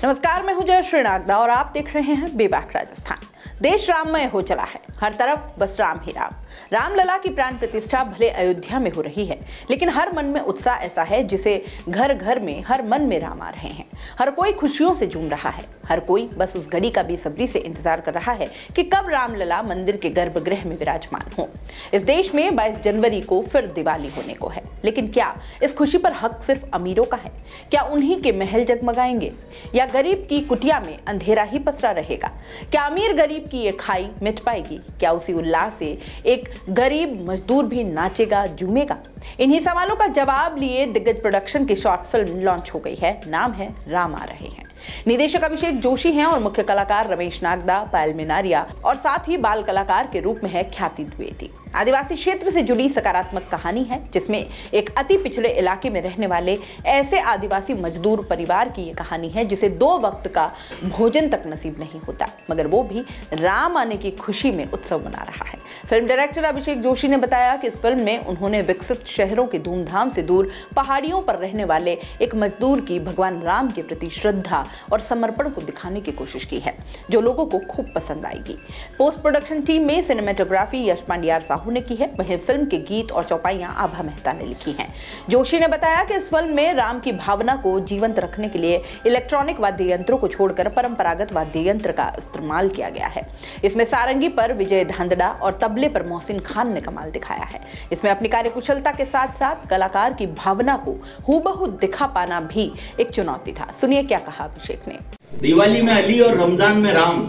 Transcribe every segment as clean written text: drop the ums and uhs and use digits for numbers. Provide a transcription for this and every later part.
नमस्कार, मैं हूं जयश्री नागदा और आप देख रहे हैं बेबाक राजस्थान। देश राममय हो चला है, हर तरफ बस राम ही राम। रामलला की प्राण प्रतिष्ठा भले अयोध्या में हो रही है, लेकिन हर मन में उत्साह ऐसा है जिसे घर घर में, हर मन में राम आ रहे हैं। हर कोई खुशियों से झूम रहा है, हर कोई बस उस घड़ी का बेसब्री से इंतजार कर रहा है कि कब रामलला मंदिर के गर्भगृह में विराजमान हो। इस देश में 22 जनवरी को फिर दिवाली होने को है, लेकिन क्या इस खुशी पर हक सिर्फ अमीरों का है? क्या उन्हीं के महल जगमगाएंगे या गरीब की कुटिया में अंधेरा ही पसरा रहेगा? क्या अमीर गरीब की ये खाई मिट पाएगी? क्या उसी उल्लास से एक गरीब मजदूर भी नाचेगा, झूमेगा? इन्हीं सवालों का जवाब लिए दिग्गज प्रोडक्शन की शॉर्ट फिल्म लॉन्च हो गई है। नाम है राम आ रहे हैं। निदेशक अभिषेक जोशी हैं और मुख्य कलाकार रमेश नागदा, पायल मिनारिया और साथ ही बाल कलाकार के रूप में है ख्याति द्विवेदी। आदिवासी क्षेत्र से जुड़ी सकारात्मक कहानी है, जिसमें एक अति पिछड़े इलाके में रहने वाले ऐसे आदिवासी मजदूर परिवार की ये कहानी है जिसे 2 वक्त का भोजन तक नसीब नहीं होता, मगर वो भी राम आने की खुशी में उत्सव मना रहा है। फिल्म डायरेक्टर अभिषेक जोशी ने बताया कि इस फिल्म में उन्होंने विकसित शहरों के धूमधाम से दूर पहाड़ियों पर रहने वाले एक मजदूर की भगवान राम के प्रति श्रद्धा और समर्पण को दिखाने की कोशिश की है, जो लोगों को खूब पसंद आएगी। पोस्ट प्रोडक्शन टीम में सिनेमेटोग्राफी यश पांडियार साहू ने की है, वहीं फिल्म के गीत और चौपाइयां आभा मेहता ने लिखी हैं। जोशी ने बताया कि इस फिल्म में राम की भावना को जीवंत रखने के लिए इलेक्ट्रॉनिक वाद्य यंत्रों को छोड़कर परंपरागत वाद्य यंत्र का इस्तेमाल किया गया है। इसमें सारंगी पर विजय धांधड़ा और तबले पर मोहसिन खान ने कमाल दिखाया है। इसमें अपनी कार्यकुशलता के साथ साथ कलाकार की भावना को हूबहू दिखा पाना भी एक चुनौती था। सुनिए क्या कहा अभिषेक ने। दिवाली में अली और रमजान में राम,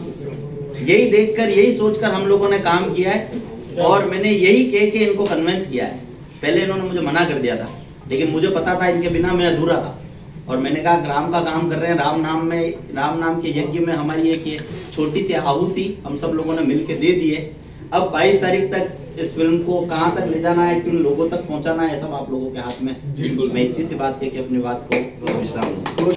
यही देखकर, यही सोचकर हम लोगों ने काम किया है और मैंने यही कह के इनको कन्विंस किया है। पहले इन्होंने मुझे मना कर दिया था, लेकिन मुझे पता था इनके बिना मैं अधूरा था और मैंने कहा राम का काम कर रहे हैं, राम नाम के यज्ञ में हमारी एक छोटी सी आहुति हम सब लोगों ने मिलकर दे दी है। अब 22 तारीख तक इस फिल्म को कहाँ तक ले जाना है, किन लोगों तक पहुंचाना है, सब आप लोगों के हाथ में। मैं इतनी सी बात कह के अपनी बात को विश्राम दूं।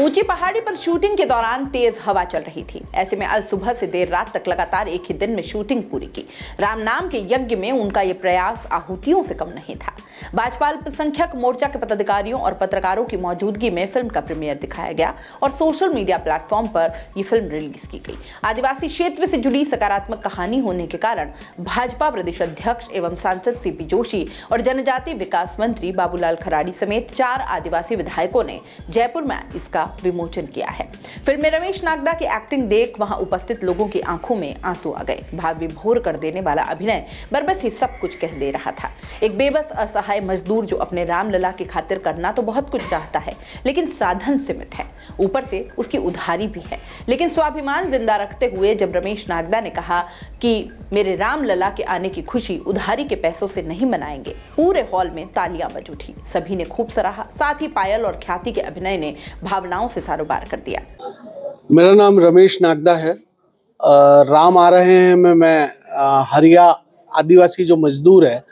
ऊंची पहाड़ी पर शूटिंग के दौरान तेज हवा चल रही थी। ऐसे में आज सुबह से देर रात तक लगातार एक ही दिन में शूटिंग पूरी की। राम नाम के यज्ञ में उनका ये प्रयास आहुतियों से कम नहीं था। भाजपा अल्पसंख्यक मोर्चा के पदाधिकारियों और पत्रकारों की मौजूदगी में फिल्म का प्रीमियर दिखाया गया और सोशल मीडिया प्लेटफॉर्म पर यह फिल्म रिलीज की गई। आदिवासी क्षेत्र से जुड़ी सकारात्मक कहानी होने के कारण भाजपा प्रदेश अध्यक्ष एवं सांसद सीपी जोशी और जनजातीय विकास मंत्री बाबूलाल खराड़ी समेत 4 आदिवासी विधायकों ने जयपुर में इसका विमोचन किया है। फिल्म में रमेश नागदा की एक्टिंग देख वहां उपस्थित लोगों की आंखों में आंसू आ गए। भाव विभोर कर देने वाला अभिनय बरबस ही सब कुछ कह दे रहा था। एक बेबस असहाय मजदूर जो अपने रामलला की खातिर करना तो बहुत कुछ चाहता है, लेकिन साधन सीमित है, ऊपर से उसकी उधारी भी है। लेकिन स्वाभिमान जिंदा रखते हुए जब रमेश नागदा ने कहा कि मेरे रामलला के आने की खुशी उधारी के पैसों से नहीं मनाएंगे, पूरे हॉल में तालियां बज उठी। सभी ने खूब सराहा, साथ ही पायल और ख्याति के अभिनय ने भावनाओं से सारोबार कर दिया। मेरा नाम रमेश नागदा है। राम आ रहे हैं में मैं हरिया आदिवासी जो मजदूर है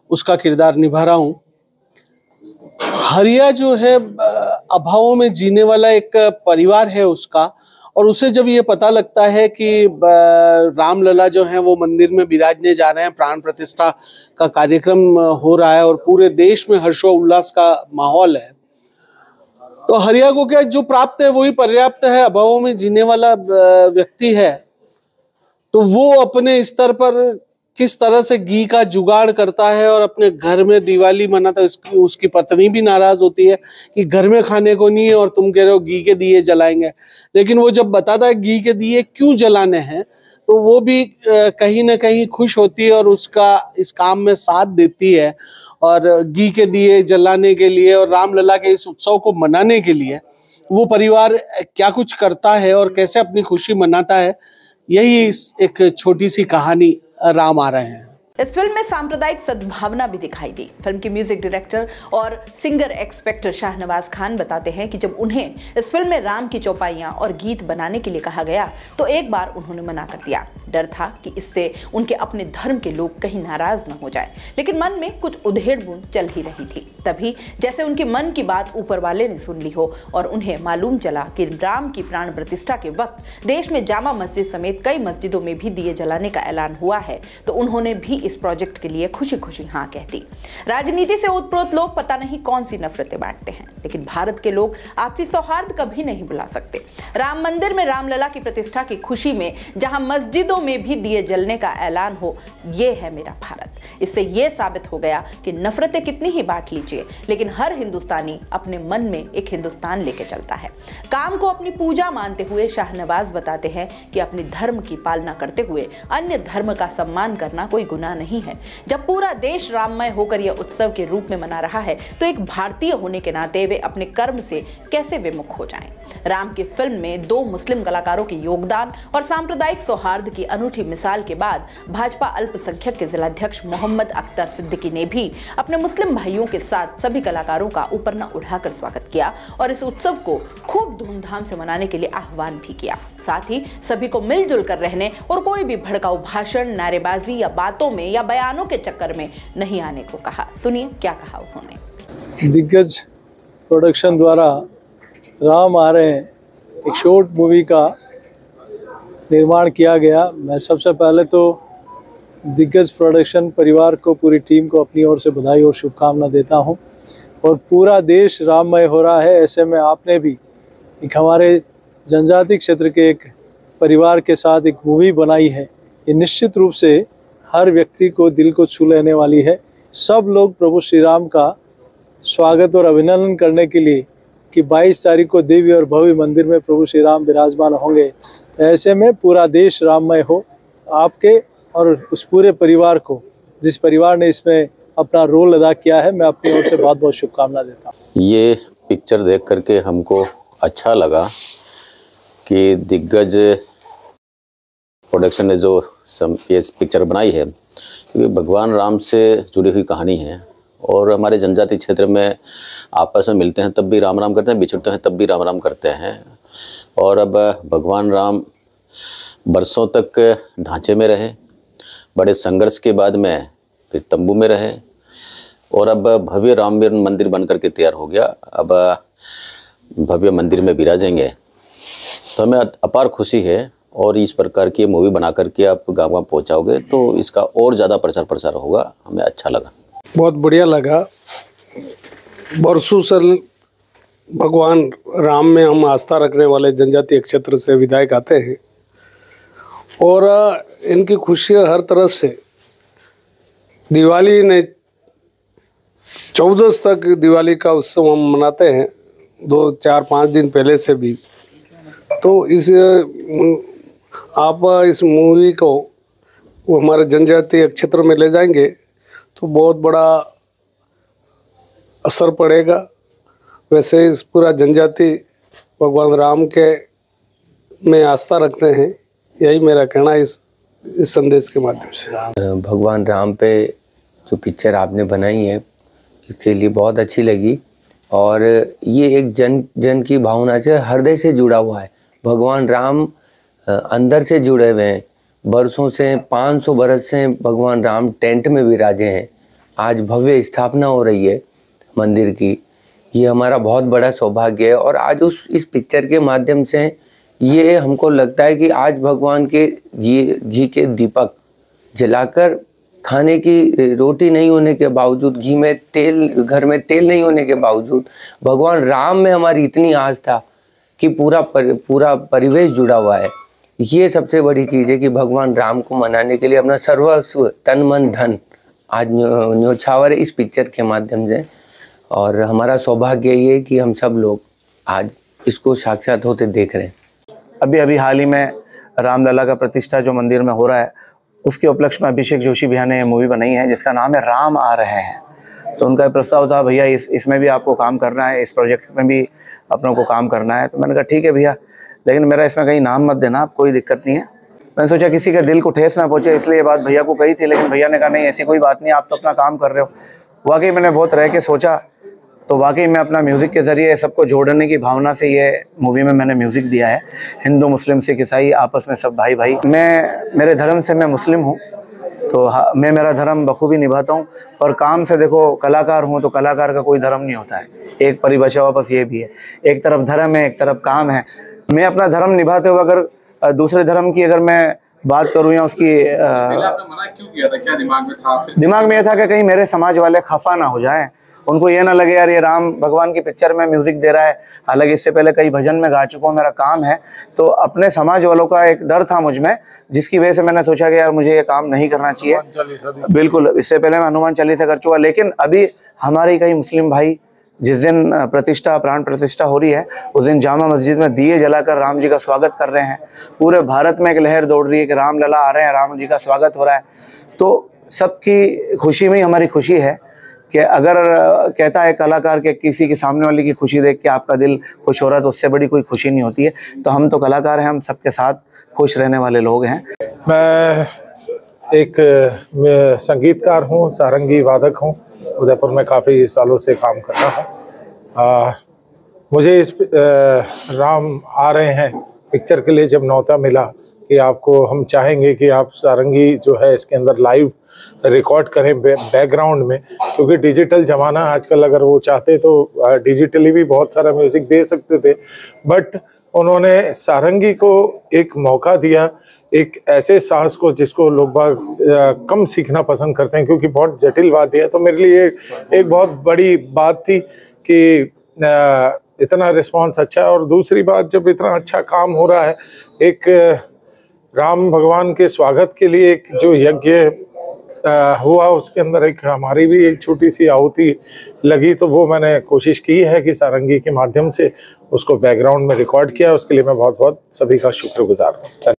उसका किरदार निभा रहा हूँ। हरिया जो है अभावों में जीने वाला एक परिवार है उसका, और उसे जब ये पता लगता है कि रामलला जो है वो मंदिर में विराजने जा रहे हैं, प्राण प्रतिष्ठा का कार्यक्रम हो रहा है और पूरे देश में हर्षोल्लास का माहौल है, तो हरिया को क्या जो प्राप्त है वही पर्याप्त है। अभावों में जीने वाला व्यक्ति है तो वो अपने स्तर पर किस तरह से घी का जुगाड़ करता है और अपने घर में दिवाली मनाता है। उसकी पत्नी भी नाराज होती है कि घर में खाने को नहीं है और तुम कह रहे हो घी के दिए जलाएंगे, लेकिन वो जब बताता है घी के दिए क्यों जलाने हैं तो वो भी कहीं ना कहीं खुश होती है और उसका इस काम में साथ देती है। और घी के दिए जलाने के लिए और रामलला के इस उत्सव को मनाने के लिए वो परिवार क्या कुछ करता है और कैसे अपनी खुशी मनाता है, यही एक छोटी सी कहानी राम आ रहे हैं। इस फिल्म में सांप्रदायिक सद्भावना भी दिखाई दी। फिल्म के म्यूजिक डायरेक्टर और सिंगर एक्सपेक्टर शाहनवाज खान बताते हैं कि जब उन्हें इस फिल्म में राम की चौपाइयां और गीत बनाने के लिए कहा गया तो एक बार उन्होंने मना कर दिया। डर था कि इससे उनके अपने धर्म के लोग कहीं नाराज न हो जाए, लेकिन मन में कुछ उधेड़ बूंद चल ही रही थी। तभी जैसे उनके मन की बात ऊपर वाले ने सुन ली हो और उन्हें मालूम चला कि राम की प्राण प्रतिष्ठा के वक्त देश में जामा मस्जिद समेत कई मस्जिदों में भी दिए जलाने का ऐलान हुआ है, तो उन्होंने भी इस प्रोजेक्ट के लिए खुशी खुशी हाँ कहती। राजनीति से ओतप्रोत लोग पता नहीं कौन सी नफरतें बांटते हैं, लेकिन भारत के लोग आपसी सौहार्द कभी नहीं भुला सकते। राम मंदिर में रामलला की प्रतिष्ठा की खुशी में जहां मस्जिदों में भी दिए जलने का ऐलान हो, ये है मेरा भारत। इससे ये साबित हो गया कि नफरतें कितनी ही बांट लीजिए, लेकिन हर हिंदुस्तानी अपने मन में एक हिंदुस्तान लेके चलता है। काम को अपनी पूजा मानते हुए शाहनवाज बताते हैं कि अपने धर्म की पालना करते हुए अन्य धर्म का सम्मान करना कोई गुनाह नहीं है। जब पूरा देश राममय होकर यह उत्सव के रूप में मना रहा है, तो एक भारतीय होने के नाते वे अपने कर्म से कैसे विमुख हो जाएं। राम की फिल्म में 2 मुस्लिम कलाकारों के योगदान और सांप्रदायिक सौहार्द की अनूठी मिसाल के बाद भाजपा अल्पसंख्यक के जिलाध्यक्ष मोहम्मद अख्तर सिद्दीकी ने भी अपने मुस्लिम भाइयों के साथ सभी कलाकारों का ऊपरना उठाकर स्वागत किया और इस उत्सव को खूब धूमधाम से मनाने के लिए आह्वान भी किया। साथ ही सभी को मिलजुल कर रहने और कोई भी भड़काऊ भाषण, नारेबाजी या बातों में या बयानों के चक्कर में नहीं आने को कहा। सुनिए क्या कहा उन्होंने। दिग्गज प्रोडक्शन द्वारा राम आ रहे हैं एक शॉर्ट मूवी का निर्माण किया गया। मैं सबसे पहले तो दिग्गज प्रोडक्शन परिवार को, पूरी टीम को अपनी ओर से बधाई और शुभकामना देता हूं। और पूरा देश राममय हो रहा है, ऐसे में आपने भी एक हमारे जनजाति क्षेत्र के एक परिवार के साथ एक मूवी बनाई है। ये निश्चित रूप से हर व्यक्ति को दिल को छू लेने वाली है। सब लोग प्रभु श्री राम का स्वागत और अभिनंदन करने के लिए कि 22 तारीख को दिव्य और भव्य मंदिर में प्रभु श्री राम विराजमान होंगे। तो ऐसे में पूरा देश राममय हो। आपके और उस पूरे परिवार को, जिस परिवार ने इसमें अपना रोल अदा किया है, मैं अपनी ओर से बहुत बहुत शुभकामना देता हूँ। ये पिक्चर देख करके हमको अच्छा लगा कि दिग्गज प्रोडक्शन ने जो ये पिक्चर बनाई है, क्योंकि भगवान राम से जुड़ी हुई कहानी है। और हमारे जनजाति क्षेत्र में आपस में मिलते हैं तब भी राम राम करते हैं, बिछड़ते हैं तब भी राम राम करते हैं। और अब भगवान राम बरसों तक ढांचे में रहे, बड़े संघर्ष के बाद में फिर तंबू में रहे, और अब भव्य राम मंदिर बन करके तैयार हो गया। अब भव्य मंदिर में विराजेंगे, तो हमें अपार खुशी है। और इस प्रकार की मूवी बना करके आप गाँव पहुँचाओगे तो इसका और ज़्यादा प्रचार प्रसार होगा। हमें अच्छा लगा, बहुत बढ़िया लगा। बरसों से भगवान राम में हम आस्था रखने वाले जनजातीय क्षेत्र से विधायक आते हैं और इनकी खुशियाँ हर तरह से। दिवाली ने 14 तक दिवाली का उत्सव हम मनाते हैं, 2, 4, 5 दिन पहले से भी। तो आप इस मूवी को वो हमारे जनजातीय क्षेत्र में ले जाएंगे तो बहुत बड़ा असर पड़ेगा। वैसे इस पूरा जनजाति भगवान राम के में आस्था रखते हैं, यही मेरा कहना है इस संदेश के माध्यम से। भगवान राम पे जो पिक्चर आपने बनाई है, इसके लिए बहुत अच्छी लगी। और ये एक जन की भावना से, हृदय से जुड़ा हुआ है। भगवान राम अंदर से जुड़े हुए हैं। बरसों से, 500 बरस से भगवान राम टेंट में विराजे हैं। आज भव्य स्थापना हो रही है मंदिर की, ये हमारा बहुत बड़ा सौभाग्य है। और आज इस पिक्चर के माध्यम से ये हमको लगता है कि आज भगवान के घी के दीपक जलाकर, खाने की रोटी नहीं होने के बावजूद, घी में तेल, घर में तेल नहीं होने के बावजूद, भगवान राम में हमारी इतनी आस्था कि पूरा परिवेश जुड़ा हुआ है। ये सबसे बड़ी चीज़ है कि भगवान राम को मनाने के लिए अपना सर्वस्व, तन मन धन आज न्योछावर है इस पिक्चर के माध्यम से। और हमारा सौभाग्य ये है कि हम सब लोग आज इसको साक्षात होते देख रहे हैं। अभी हाल ही में रामलला का प्रतिष्ठा जो मंदिर में हो रहा है, उसके उपलक्ष्य में अभिषेक जोशी भैया ने मूवी बनाई है जिसका नाम है राम आ रहे हैं। तो उनका प्रस्ताव था, भैया इसमें भी आपको काम करना है, इस प्रोजेक्ट में भी अपनों को काम करना है। तो मैंने कहा ठीक है भैया, लेकिन मेरा इसमें कहीं नाम मत देना, आप, कोई दिक्कत नहीं है। मैंने सोचा किसी के दिल को ठेस ना पहुंचे, इसलिए ये बात भैया को कही थी। लेकिन भैया ने कहा नहीं, ऐसी कोई बात नहीं, आप तो अपना काम कर रहे हो। वाकई मैंने बहुत रह के सोचा, तो वाकई मैं अपना म्यूज़िक के ज़रिए सबको जोड़ने की भावना से ये मूवी में मैंने म्यूज़िक दिया है। हिंदू, मुस्लिम, सिख, ईसाई आपस में सब भाई भाई। मेरे धर्म से मैं मुस्लिम हूँ, तो मैं मेरा धर्म बखूबी निभाता हूँ। और काम से देखो, कलाकार हूँ तो कलाकार का कोई धर्म नहीं होता है, एक परिभाषा वापस ये भी है, एक तरफ धर्म है, एक तरफ काम है। मैं अपना धर्म निभाते हुए अगर दूसरे धर्म की अगर मैं बात करूं या उसकी पहले आपने मना क्यों किया था, क्या दिमाग में था? दिमाग में ये था कि कहीं मेरे समाज वाले खफा ना हो जाएं, उनको ये ना लगे यार ये राम भगवान की पिक्चर में म्यूजिक दे रहा है, हालांकि इससे पहले कई भजन में गा चुका हूँ, मेरा काम है। तो अपने समाज वालों का एक डर था मुझ में, जिसकी वजह से मैंने सोचा कि यार मुझे ये काम नहीं करना चाहिए। बिल्कुल, इससे पहले मैं हनुमान चालीसा कर चुका, लेकिन अभी हमारे कई मुस्लिम भाई जिस दिन प्रतिष्ठा प्राण प्रतिष्ठा हो रही है उस दिन जामा मस्जिद में दिए जलाकर राम जी का स्वागत कर रहे हैं। पूरे भारत में एक लहर दौड़ रही है कि राम लला आ रहे हैं, राम जी का स्वागत हो रहा है। तो सबकी खुशी में ही हमारी खुशी है कि अगर कहता है कलाकार के किसी के सामने वाले की खुशी देख के आपका दिल खुश हो रहा है तो उससे बड़ी कोई खुशी नहीं होती है। तो हम तो कलाकार हैं, हम सबके साथ खुश रहने वाले लोग हैं। मैं एक संगीतकार हूँ, सारंगी वादक हूँ, उदयपुर में काफ़ी सालों से काम करता हूँ। मुझे इस राम आ रहे हैं पिक्चर के लिए जब न्योता मिला कि आपको हम चाहेंगे कि आप सारंगी जो है इसके अंदर लाइव रिकॉर्ड करें बैकग्राउंड में, क्योंकि डिजिटल ज़माना आजकल, अगर वो चाहते तो डिजिटली भी बहुत सारा म्यूज़िक दे सकते थे, बट उन्होंने सारंगी को एक मौका दिया, एक ऐसे साहस को जिसको लोग बाग कम सीखना पसंद करते हैं क्योंकि बहुत जटिल वाद्य है। तो मेरे लिए एक बहुत बड़ी बात थी कि इतना रिस्पांस अच्छा है। और दूसरी बात, जब इतना अच्छा काम हो रहा है, एक राम भगवान के स्वागत के लिए एक जो यज्ञ हुआ उसके अंदर एक हमारी भी एक छोटी सी आहुति लगी, तो वो मैंने कोशिश की है कि सारंगी के माध्यम से उसको बैकग्राउंड में रिकॉर्ड किया। उसके लिए मैं बहुत बहुत सभी का शुक्रगुजार हूँ।